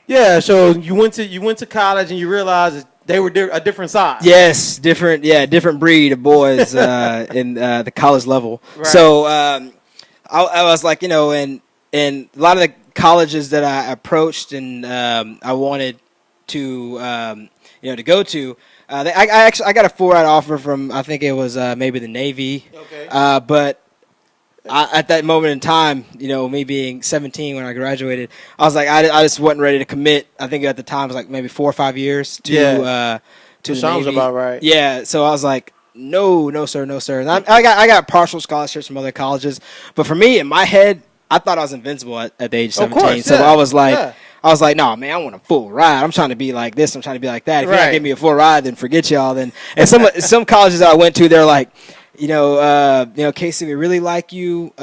Yeah, so you went to college and you realized that they were a different size. Yes, different breed of boys in the college level. Right. So I was like, and a lot of the colleges that I approached and I wanted to to go to. I got a 4-out offer from, I think it was maybe the Navy. Okay. But at that moment in time, me being 17 when I graduated, I was like, I just wasn't ready to commit. I think at the time it was like maybe 4 or 5 years to the sounds Navy. About right. Yeah. So I was like, no, sir. And I got partial scholarships from other colleges, but for me in my head, I thought I was invincible at the age of 17. Of course, so I was like, no, man, I want a full ride. I'm trying to be like this. I'm trying to be like that. If you're not giving me a full ride, then forget y'all. Then, and some colleges that I went to, they're like, Kasey, we really like you.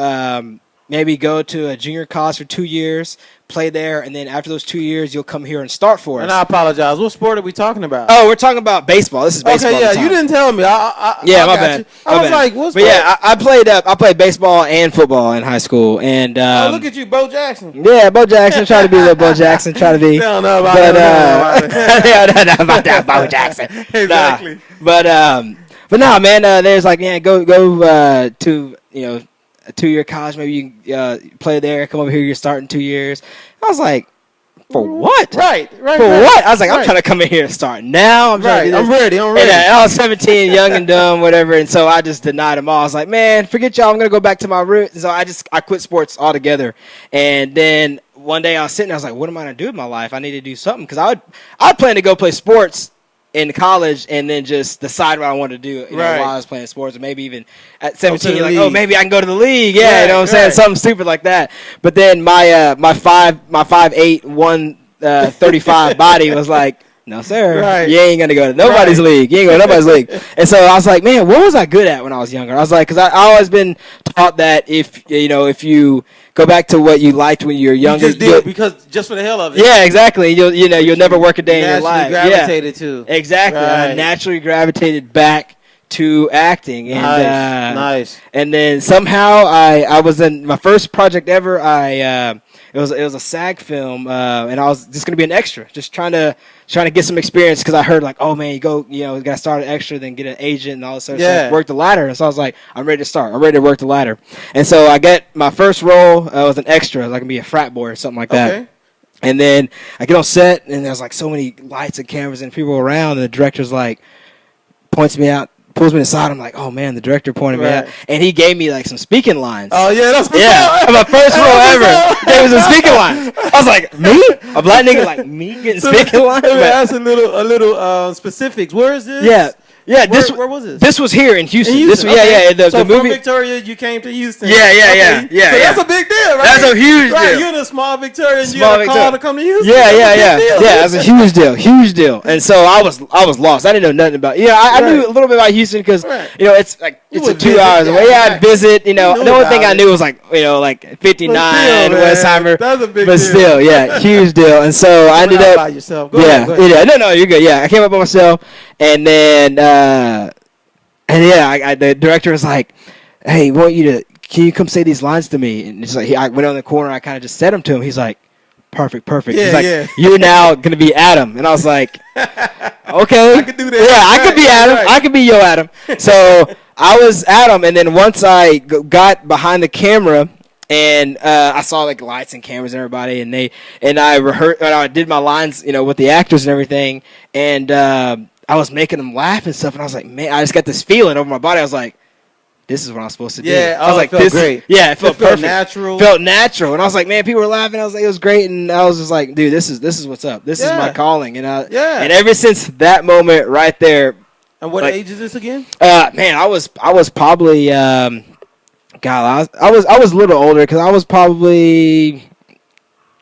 Maybe go to a junior college for 2 years, play there, and then after those 2 years, you'll come here and start for us. And I apologize. What sport are we talking about? Oh, we're talking about baseball. This is baseball. Okay, yeah, you didn't tell me. My bad. I was like, what sport? But yeah, I played baseball and football in high school, and look at you, Bo Jackson. Yeah, Bo Jackson. Try to be little Bo Jackson. Try to be. No, about that. about that Bo Jackson. Exactly. Nah. But no, man. There's like, go to a 2-year college. Maybe you can play there. Come over here. You're starting 2 years. I was like, for what? Right. For what? I was like, I'm trying to come in here and start now. I'm ready. I'm ready. And I was 17, young and dumb, whatever. And so I just denied them all. I was like, man, forget y'all. I'm going to go back to my roots. And so I quit sports altogether. And then one day I was sitting there. I was like, what am I going to do with my life? I need to do something. Because I'd plan to go play sports in college and then just decide what I wanted to do while I was playing sports, or maybe even at 17 you're like, maybe I can go to the league. Yeah, you know what I'm saying? Something stupid like that. But then my 5'8", 135 body was like, no, sir. You ain't going to go to nobody's league. You ain't going to nobody's league. And so I was like, man, what was I good at when I was younger? I was like, because I always been taught that if you go back to what you liked when you were younger. You just did because just for the hell of it. Yeah, exactly. You'll never work a day in your life. Gravitated to. Exactly. Right. I naturally gravitated back to acting. And, nice. And then somehow I was in my first project ever. It was a SAG film, and I was just gonna be an extra, just trying to get some experience because I heard like, oh man, you gotta start an extra, then get an agent and all this stuff. So work the ladder. And so I was like, I'm ready to start. I'm ready to work the ladder. And so I get my first role was an extra, like I can be a frat boy or something like that. Okay. And then I get on set, and there's like so many lights and cameras and people around, and the director's like points me out. Pulls me aside. I'm like, oh man, the director pointed me out, and he gave me like some speaking lines. Oh yeah, that's my first role ever. There was some speaking lines. I was like, me, a black nigga like me getting speaking lines. Let me ask a little specifics. Where is this? Yeah. Where was this? This was here in Houston. The movie. From Victoria, you came to Houston. Yeah. So that's a big deal, right? That's a huge deal. You're in a small Victoria, and you got a call to come to Houston. Yeah. That's a huge deal. And so I was lost. I didn't know nothing about. I knew a little bit about Houston because it's like it's 2 hours away. Yeah, I'd visit. The only thing I knew was like 59 Westheimer. That's a big deal. But still, huge deal. And so I ended up by yourself. Go ahead. No, you're good. Yeah, I came up by myself. And then, the director was like, "Hey, can you come say these lines to me?" And it's like, I went on the corner. I kind of just said them to him. He's like, "Perfect." Yeah, He's like, "You're now gonna be Adam." And I was like, "Okay, I could do that. Yeah, I could be Adam. I could be Yo Adam." So I was Adam, and then once I got behind the camera. And I saw like lights and cameras and everybody, and I rehearsed. I did my lines, with the actors and everything, and I was making them laugh and stuff. And I was like, man, I just got this feeling over my body. I was like, this is what I'm supposed to do. Yeah, I was like, it felt great. Yeah, it felt perfect. Natural. Felt natural, and I was like, man, people were laughing. I was like, it was great, and I was just like, dude, this is what's up. This is my calling, and and ever since that moment right there. And what age is this again? Man, I was probably. God, I was a little older because I was probably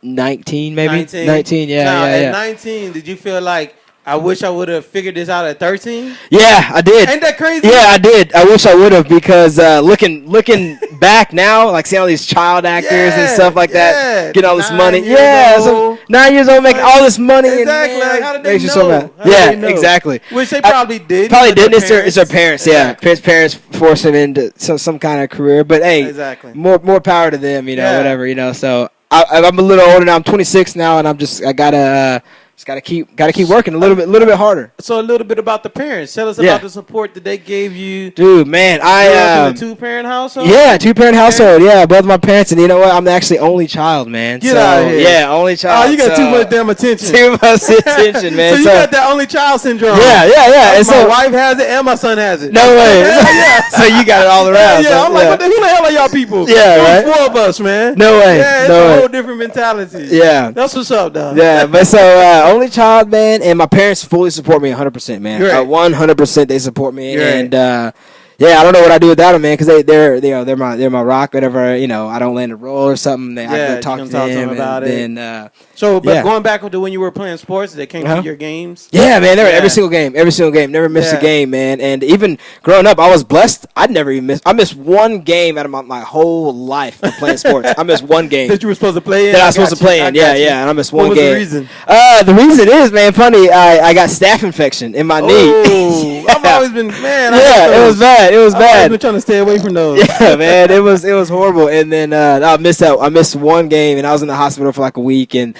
19, maybe 19. Yeah. At 19, did you feel like I wish I would have figured this out at 13? Yeah, I did. Ain't that crazy? Yeah, I did. I wish I would have because looking back now, like seeing all these child actors and stuff like that, getting all this money. So 9 years old, making all this money. Exactly. And, like, how did they know? So mad. Exactly. Which they probably did. Probably didn't. It's their parents. Yeah, his parents forced him into some kind of career. But hey, more power to them. Whatever. So I'm a little older now. I'm 26 now, and I gotta keep working a little bit harder. So a little bit about the parents. Tell us Yeah. about the support that they gave you. Dude, man, You grew up in a 2-parent household? yeah, 2-parent household. Yeah, both my parents, and you know what? I'm actually only child, man. Get out of here. Yeah, only child. Oh, you got so, too much damn attention. Too much attention, man. So you got that only child syndrome. Yeah. And My so wife has it and my son has it. no way. Yeah. So you got it all around. Yeah, so, I'm like, what the, who the hell are y'all people? Yeah, There's right? 4 of us, man. No way. Yeah, it's No a way. whole different mentality. Yeah. That's what's up, dog. Yeah, but so only child, man, and my parents fully support me 100%, man. Great. 100% they support me, Great. and yeah, I don't know what I do without them, man, because they're my rock. Whenever I don't land a roll or something, I Yeah, go talk you to can talk to them them about it. and then So, but Yeah. going back to when you were playing sports, they came to your games. yeah, man, they were Yeah. every single game, never missed Yeah. a game, man. And even growing up, I was blessed. I'd never even missed. I missed one game out of my whole life of playing sports. I missed one game That you were supposed to play in. that I was supposed to play I in. got you. Yeah, and I missed What one was game. the reason? The reason is, man, funny. I got staph infection in my knee. Oh, I've always been, man. I Yeah, hate it those. was bad. It was I've always bad. been trying to stay away from those. Yeah, man, it was horrible. And then I missed out. I missed one game, and I was in the hospital for like a week. And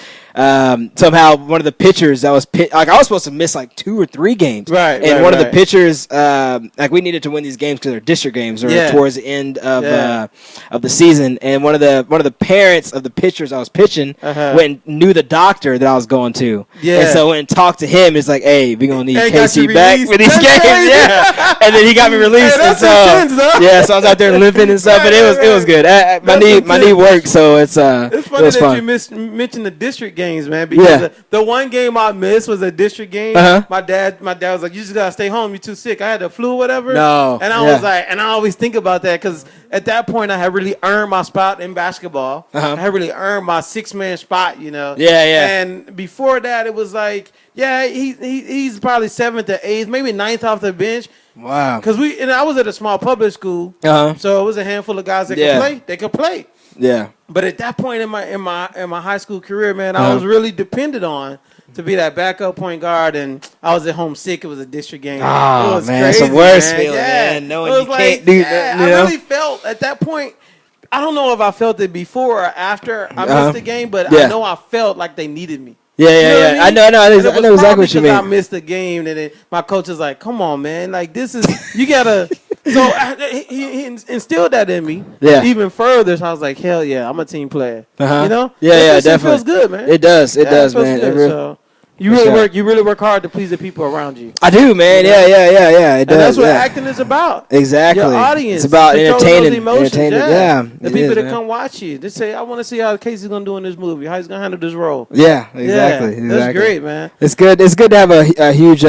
somehow one of the pitchers that was I was supposed to miss like 2 or 3 games. Right, And right, one of the right. pitchers, like we needed to win these games because they're district games or Yeah. towards the end Yeah. of the season. And one of the parents of the pitchers I was pitching went and knew the doctor that I was going to. Yeah. And so went and talked to him. It's like, hey, we gonna need Hey, got you Kasey back released? for these That's games. crazy. Yeah. And then he got me released. Hey, that's and so, intense, huh? yeah, so I was out there limping and stuff, but it was good. My That's knee intense. worked, so it's It's it funny was that fun. you mentioned the district games, man. Because Yeah. the one game I missed was a district game. Uh-huh. My dad was like, "You just gotta stay home. You're too sick." I had the flu or whatever. No. And I Yeah. was like, and I always think about that because at that point I had really earned my spot in basketball. Uh-huh. I had really earned my 6-man spot, Yeah, yeah. And before that, it was like, yeah, he's probably 7th or 8th, maybe 9th off the bench. Wow. Because I was at a small public school, Uh-huh. so it was a handful of guys that Yeah. could play. They could play. Yeah. But at that point in my high school career, man, I Uh-huh. was really depended on to be that backup point guard, and I was at home sick. It was a district game. Oh, it was man, crazy, it's the worst man. feeling, Yeah. man, knowing It was you can't do yeah, that, you I know? really felt at that point. I don't know if I felt it before or after I Uh-huh. missed the game, but Yeah. I know I felt like they needed me. Yeah, You yeah, know yeah. what I I mean? know, And it I know was exactly probably what you because I mean. missed the game, and then my coach is like, "Come on, man! Like this is you gotta." So he instilled that in me, Yeah. even further. So I was like, "Hell yeah, I'm a team player." Uh-huh. You know? Yeah, yeah, That shit definitely. feels good, man. It does, Yeah, does, feels man. good. It really- So you For really sure. work. You really work hard to please the people around you. I do, man. You know? Yeah. It And does. that's what yeah. acting is about. Exactly. Your audience. It's about control those entertaining. emotions, Yeah. The it people is, that man. come watch you. They say, "I want to see how Kasey's gonna do in this movie. How he's gonna handle this role." Yeah, exactly. Yeah, that's great, man. It's good. It's good to have a huge,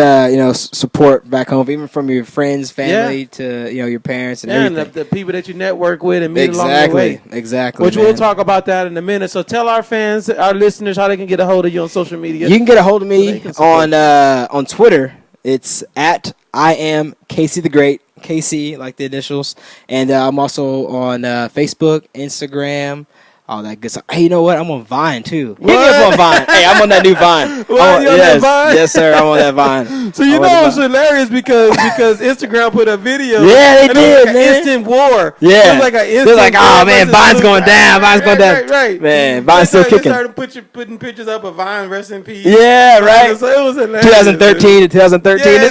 support back home, even from your friends, family to your parents and Yeah, and everything. the people that you network with and meet along the way. Exactly. Which man. we'll talk about that in a minute. So tell our fans, our listeners, how they can get a hold of you on social media. You can get a hold of So they me can support on Twitter. It's at I am Kasey the Great. Kasey, like the initials. And I'm also on Facebook, Instagram, all that good stuff. Hey, you know what? I'm on Vine, too. Hit me up on Vine. Hey, I'm on that new Vine. What? You on that Vine? Yes, sir. I'm on that Vine. So you I'm on know the it's Vine. hilarious because Instagram put a video. Yeah, they and it was did, like man. an instant war. Yeah. It was like an instant They're like, oh, war man, versus Vine's Luke. going down. Vine's going down. Right. Man, Vine's still kicking. They started putting pictures up of Vine, rest in peace. Yeah, right. So it was hilarious. 2013 to 2013. Yeah.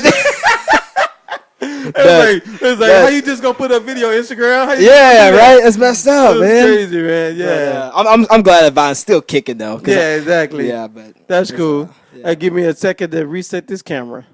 It's like Does. how you just gonna put a video on Instagram? How you Yeah, do that? right. That's messed up, It was man. crazy, man. Yeah. I'm glad that Vine's still kicking though. 'cause Yeah, exactly. Yeah, but That's cool. Yeah. Give me a second to reset this camera.